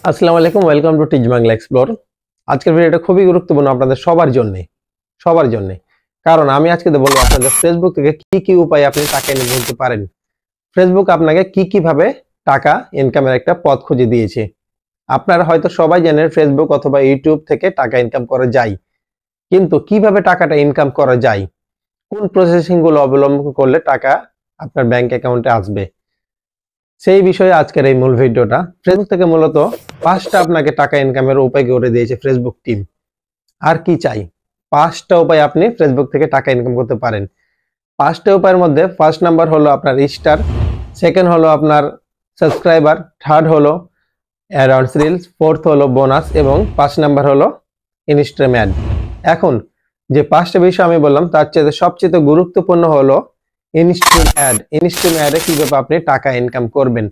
আসসালামু আলাইকুম, welcome to teach Bangla explore. আজকের ভিডিওটা খুবই গুরুত্বপূর্ণ আপনাদের সবার জন্য। কারণ আমি আজকে বলবো আপনাদের ফেসবুক থেকে কি কি উপায়ে আপনি টাকা ইনকাম করতে পারেন। ফেসবুক আপনাকে কি ভাবে টাকা ইনকামের একটা পথ খুঁজে দিয়েছে। আপনারা হয়তো সবাই জানেন ফেসবুক অথবা ইউটিউব থেকে টাকা ইনকাম করা যায়, কিন্তু কিভাবে টাকাটা ইনকাম করা যায়, কোন প্রসেসিং গুলো অবলম্বন করলে টাকা আপনার ব্যাংক অ্যাকাউন্টে আসবে, সেই বিষয়ে আজকের এই মূল ভিডিওটা। ফেসবুক থেকে মূলত 5টা আপনাকে টাকা ইনকামের উপায় করে দিয়েছে ফেসবুক টিম। আর কি চাই? 5টা উপায় আপনি ফেসবুক থেকে টাকা ইনকাম করতে পারেন। 5টা উপায়ের মধ্যে ফার্স্ট নাম্বার হলো আপনার স্টার, সেকেন্ড হলো আপনার সাবস্ক্রাইবার, থার্ড হলো অ্যাড-অনস রিলস, ফোর্থ হলো বোনাস এবং 5 নাম্বার হলো ইনস্টাগ্রাম অ্যাড। এখন যে 5টা বিষয় আমি বললাম তার চেয়ে সবচেয়ে গুরুত্বপূর্ণ হলো ইনস্টাগ্রাম অ্যাড। ইনস্টাগ্রাম অ্যাডে কিভাবে আপনি টাকা ইনকাম করবেন।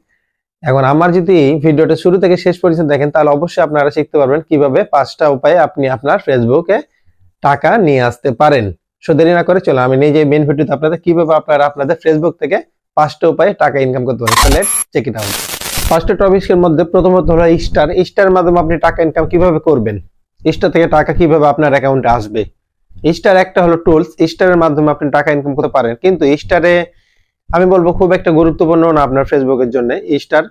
এখন আমার যদি ভিডিওটা শুরু থেকে শেষ পর্যন্ত দেখেন তাহলে অবশ্যই আপনারা শিখতে পারবেন কিভাবে 5টা উপায়ে আপনি আপনার ফেসবুকে টাকা নিয়ে আসতে পারেন। সো দেরি না করে চলো আমি নিজে মেইন ভিডিওতে আপনাদের কিভাবে আপনারা আপনাদের ফেসবুক থেকে 5টা উপায়ে টাকা ইনকাম করতে পারেন। So let's check it out. First টপিকের মধ্যে প্রথমত হলো স্টার। স্টারের মাধ্যমে আপনি টাকা ইনকাম কিভাবে করবেন, স্টার থেকে টাকা কিভাবে আপনার অ্যাকাউন্টে আসবে। স্টার একটা হলো টুলস, স্টারের মাধ্যমে আপনি টাকা ইনকাম করতে পারেন, কিন্তু স্টারে আমি বলবো খুব একটা গুরুত্বপূর্ণ না আপনার ফেসবুকের জন্য। স্টার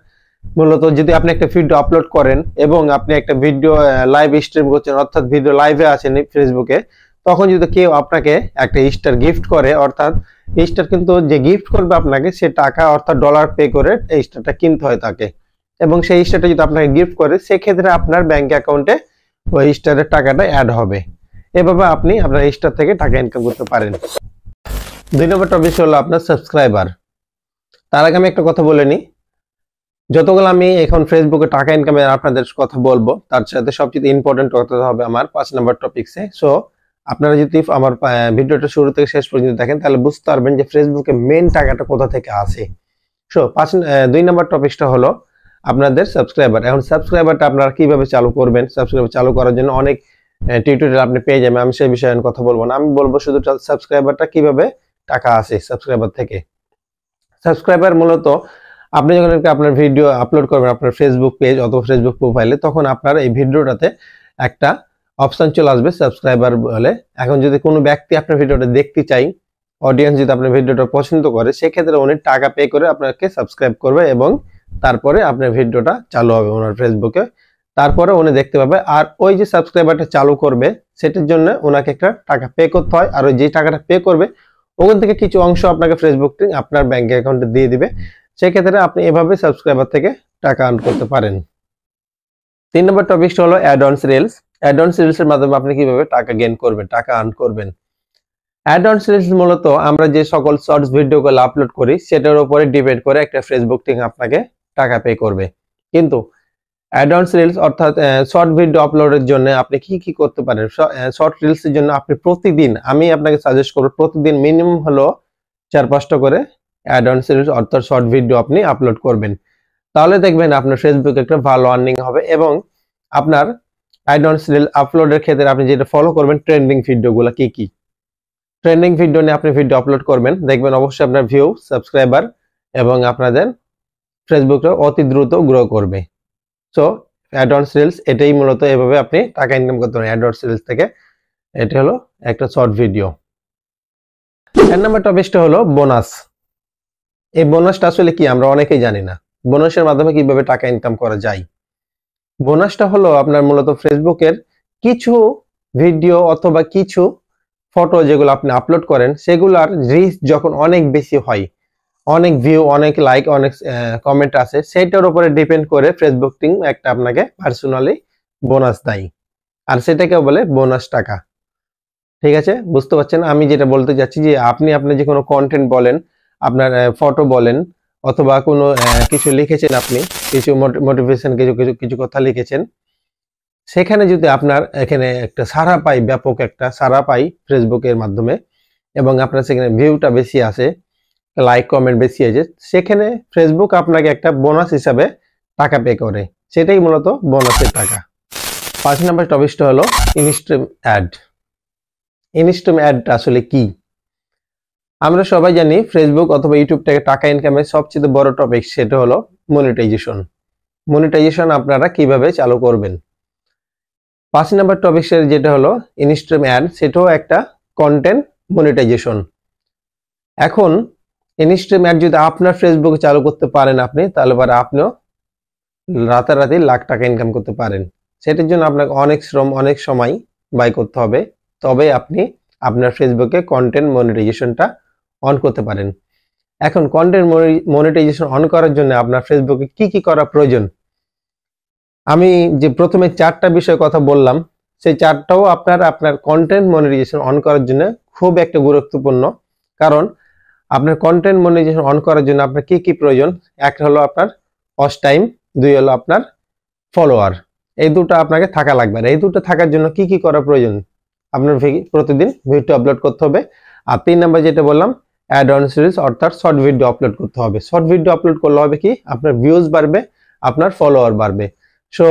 মূলত যদি আপনি একটা ভিডিও আপলোড করেন এবং আপনি একটা ভিডিও লাইভ স্ট্রিম করছেন, অর্থাৎ ভিডিও লাইভে আছেন ফেসবুকে, তখন যদি কেউ আপনাকে একটা স্টার গিফট করে, অর্থাৎ স্টার কিন্তু যে গিফট করবে আপনাকে সে টাকা অর্থাৎ ডলার পে করে এই স্টারটা কিনতে হয় তাকে, এবং সেই স্টারটা যদি আপনাকে গিফট করে সেক্ষেত্রে আপনার ব্যাংক অ্যাকাউন্টে ওই স্টারের টাকাটা অ্যাড হবে। এভাবে আপনি আপনার স্টার থেকে টাকা ইনকাম করতে পারেন। 2 নম্বর টপিক হলো আপনার সাবস্ক্রাইবার। তার আগে আমি একটা কথা বলে নিই, যতগুলো আমি এখন ফেসবুকে টাকা ইনকামের আপনাদের কথা বলবো তার সাথে সবচেয়ে ইম্পর্টেন্ট কথা হবে আমার 5 নম্বর টপিকসে। সো আপনারা যদি আমার ভিডিওটা শুরু থেকে শেষ পর্যন্ত দেখেন তাহলে বুঝতে পারবেন যে ফেসবুকে মেইন টাকাটা কোথা থেকে আসে। সো 2 নম্বর টপিকটা হলো আপনাদের সাবস্ক্রাইবার। এখন সাবস্ক্রাইবারটা আপনারা কিভাবে চালু করবেন, সাবস্ক্রাইবার চালু করার জন্য অনেক টিউটোরিয়াল আপনি পেয়ে যাবেন। আমি সেই বিষয়ে কথা বলবো না, আমি বলবো শুধু সাবস্ক্রাইবারটা কিভাবে টাকা আসে সাবস্ক্রাইবার থেকে। সাবস্ক্রাইবার মূলত আপনি যখন আপনার ভিডিও আপলোড করবেন আপনার ফেসবুক পেজ অথবা ফেসবুক প্রোফাইলে, তখন আপনার এই ভিডিওটাতে একটা অপশন চলে আসবে সাবস্ক্রাইবার বলে। এখন যদি কোনো ব্যক্তি আপনার ভিডিওটা দেখতে চাই, অডিয়েন্স যদি আপনার ভিডিওটা পছন্দ করে, সেক্ষেত্রে উনি টাকা পে করে আপনাকে সাবস্ক্রাইব করবে এবং তারপরে আপনার ভিডিওটা চালু হবে ওনার ফেসবুকে, তারপরে উনি দেখতে পাবে। আর ওই যে সাবস্ক্রাইবারটা চালু করবে সেটার জন্য ওনাকে একটা টাকা পে করতে হয়, আর ওই যে টাকাটা পে করবে ওখান থেকে কিছু অংশ আপনাকে ফেসবুক আপনার ব্যাংক অ্যাকাউন্টে দিয়ে দিবে। সেক্ষেত্রে আপনি এভাবে সাবস্ক্রাইবার থেকে টাকা আর্ন করতে পারেন। 3 নম্বর টপিকটা হলো অ্যাড-অনস রিলস। অ্যাড-অনস রিলস এর মাধ্যমে আপনি কিভাবে টাকা গেইন করবেন, টাকা আর্ন করবেন। অ্যাড-অনস রিলস মূলত আমরা যে সকল শর্টস ভিডিওগুলো আপলোড করি সেটার উপরে ডিপেন্ড করে একটা ফেসবুক টিম আপনাকে টাকা পে করবে। কিন্তু অ্যাড-অনস রিলস অর্থাৎ শর্ট ভিডিও আপলোডের জন্য আপনি কি করতে পারেন। শর্ট রিলসের জন্য আপনি প্রতিদিন, আমি আপনাকে সাজেস্ট করব প্রতিদিন মিনিমাম হলো 4-5টা করে অ্যাড-অনস রিলস অর্থাৎ শর্ট ভিডিও আপনি আপলোড করবেন। তাহলে দেখবেন আপনার ফেসবুকে একটা ভালো আর্নিং হবে এবং আপনার অ্যাড-অনস রিল আপলোডের ক্ষেত্রে আপনি যেটা ফলো করবেন ট্রেন্ডিং ভিডিওগুলো কি ট্রেন্ডিং ভিডিও নিয়ে আপনি ভিডিও আপলোড করবেন, দেখবেন অবশ্যই আপনার ভিউ, সাবস্ক্রাইবার এবং আপনাদের ফেসবুকটা অতি দ্রুত গ্রো করবে। সো অ্যাড-অনস রিলস এটাই মূলত এভাবে আপনি টাকা ইনকাম করতে পারেন অ্যাড-অনস রিলস থেকে। এটা হলো একটা শর্ট ভিডিও। 4 নম্বর টপিকটা হলো বোনাস। এই বোনাসটা আসলে কি আমরা অনেকেই জানি না। বোনাসের মাধ্যমে কিভাবে টাকা ইনকাম করা যায়। বোনাসটা হলো আপনার মূলত ফেসবুকের কিছু ভিডিও অথবা কিছু ফটো যেগুলো আপনি আপলোড করেন সেগুলার রিচ যখন অনেক বেশি হয়, অনেক ভিউ, অনেক লাইক, অনেক কমেন্ট আছে, সেটার উপরে ডিপেন্ড করে ফেসবুক টিম একটা আপনাকে পার্সোনালি বোনাস দেয়, আর সেটাকে বলে বোনাস টাকা। ঠিক আছে, বুঝতে পারছেন আমি যেটা বলতে যাচ্ছি, যে আপনি আপনার যে কোনো কন্টেন্ট বলেন, আপনার ফটো বলেন অথবা কোনো কিছু লিখেছেন, আপনি কিছু মোটিভেশন কিছু কথা লিখেছেন, সেখানে যদি আপনার এখানে একটা সাড়া পাই, ব্যাপক একটা সাড়া পাই ফেসবুকের মাধ্যমে, এবং আপনার সেখানে ভিউটা বেশি আসে, লাইক কমেন্ট বেশি আছে, সেখানে ফেসবুক আপনাকে একটা বোনাস হিসাবে টাকা পে করে, সেটাই মূলত বোনাসের টাকা। 5 নম্বর টপিকটা হলো ইনস্টাগ্রাম অ্যাড। ইনস্টাগ্রাম অ্যাডটা আসলে কি? আমরা সবাই জানি ফেসবুক অথবা ইউটিউব থেকে টাকা ইনকামের সবচেয়ে বড় টপিক সেটা হলো মনিটাইজেশন। মনিটাইজেশন আপনারা কিভাবে চালু করবেন। 5 নাম্বার টপিকের যেটা হলো ইনস্ট্রিম অ্যাড, সেটাও একটা কন্টেন্ট মনিটাইজেশন। এখন ইনস্ট্রিম অ্যাড যদি আপনার ফেসবুকে চালু করতে পারেন আপনি, তাহলে পরে আপনিও রাতারাতি লাখ টাকা ইনকাম করতে পারেন। সেটার জন্য আপনাকে অনেক শ্রম, অনেক সময় ব্যয় করতে হবে, তবে আপনি আপনার ফেসবুকে কন্টেন্ট মনিটাইজেশনটা অন করতে পারেন। এখন কন্টেন্ট মনিটাইজেশন অন করার জন্য আপনার ফেসবুকে কি কি করা প্রয়োজন, আমি যে প্রথমে 4টা বিষয় কথা বললাম, সেই 4টাও আপনার কন্টেন্ট মনিটাইজেশন অন করার জন্য খুব একটা গুরুত্বপূর্ণ। কারণ আপনার কন্টেন্ট মনিটাইজেশন অন করার জন্য আপনার কি কি প্রয়োজন, এক হলো আপনার ওয়াচ টাইম, 2 হলো আপনার ফলোয়ার। এই দুটো আপনাকে থাকা লাগবে। আর এই দুটো থাকার জন্য কি কি করা প্রয়োজন, আপনার প্রতিদিন ভিডিও আপলোড করতে হবে। আর 3 নাম্বার যেটা বললাম, অ্যাড অন সিরিজ অর্থাৎ শর্ট ভিডিও আপলোড করতে হবে। শর্ট ভিডিও আপলোড করলে হবে কি, আপনার ভিউজ বাড়বে, আপনার ফলোয়ার বাড়বে। সো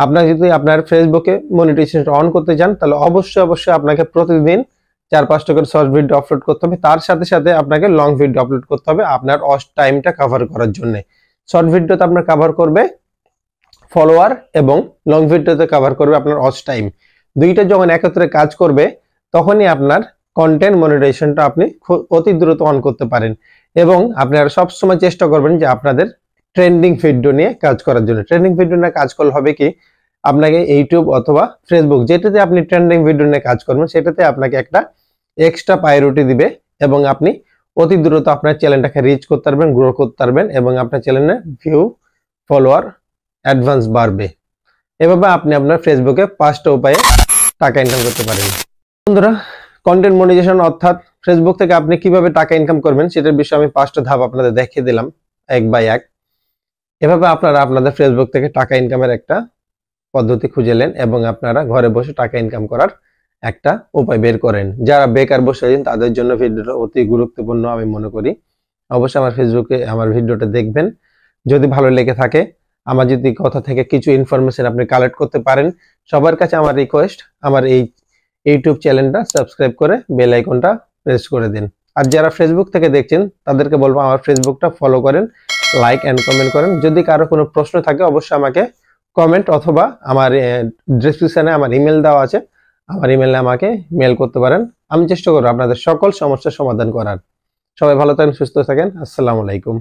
আপনার যদি আপনার ফেসবুকে মনিটাইজেশন অন করতে চান, তাহলে অবশ্যই আপনাকে প্রতিদিন 4-5টা করে শর্ট ভিডিও আপলোড করতে হবে। তার সাথে সাথে আপনাকে লং ভিডিও আপলোড করতে হবে আপনার ওয়াচ টাইমটা কভার করার জন্য। শর্ট ভিডিওতে আপনার কভার করবে ফলোয়ার এবং লং ভিডিওতে কভার করবে আপনার ওয়াচ টাইম। দুইটা যখন একত্রে কাজ করবে, তখনই আপনার কন্টেন্ট মনিটাইজেশনটা আপনি অতি দ্রুত অন করতে পারেন। এবং আপনারা সবসময় চেষ্টা করবেন যে আপনাদের ট্রেন্ডিং ভিডিও নিয়ে কাজ করার জন্য। ট্রেন্ডিং ভিডিও নিয়ে কাজ করলে হবে কি, আপনাকে ইউটিউব অথবা ফেসবুক যেটাতে আপনি ট্রেন্ডিং ভিডিও নিয়ে কাজ করবেন, সেটাতে আপনাকে একটা এক্সট্রা প্রায়োরিটি দিবে এবং আপনি অতি দ্রুত আপনার চ্যানেলটাকে রিচ করতে পারবেন, গ্রো করতে পারবেন এবং আপনার চ্যানেলে ভিউ, ফলোয়ার, অ্যাডভান্স বাড়বে। এভাবে আপনি আপনার ফেসবুকে 5টা উপায়ে টাকা ইনকাম করতে পারেন। বন্ধুরা, কন্টেন্ট মনিটাইজেশন অর্থাৎ ফেসবুক থেকে আপনি কিভাবে টাকা ইনকাম করবেন সেটার বিষয়ে আমি 5টা ধাপ আপনাদের দেখিয়ে দিলাম 1 বাই 1। এভাবে আপনারা আপনাদের ফেসবুক থেকে টাকা ইনকামের একটা পদ্ধতি খুঁজেলেন এবং আপনারা ঘরে বসে টাকা ইনকাম করার একটা উপায় বের করেন। যারা বেকার বসে আছেন তাদের জন্য ভিডিওটা অতি গুরুত্বপূর্ণ আমি মনে করি। অবশ্যই আমার ফেসবুকে আমার ভিডিওটা দেখবেন। যদি ভালো লেগে থাকে, আমার যদি কথা থেকে কিছু ইনফরমেশন আপনি কালেক্ট করতে পারেন, সবার কাছে আমার রিকোয়েস্ট, আমার এই ইউটিউব চ্যানেলটা সাবস্ক্রাইব করে বেল আইকনটা প্রেস করে দিন। আর যারা ফেসবুক থেকে দেখছেন তাদেরকে বলবো আমার ফেসবুকটা ফলো করেন, লাইক এন্ড কমেন্ট করেন। যদি কারো কোনো প্রশ্ন থাকে অবশ্যই আমাকে কমেন্ট অথবা আমার ডেসক্রিপশনে আমার ইমেল দেওয়া আছে, আমার ইমেলে আমাকে মেল করতে পারেন। আমি চেষ্টা করব আপনাদের সকল সমস্যার সমাধান করার। সবাই ভালো থাকেন, সুস্থ থাকেন। আসসালামু আলাইকুম।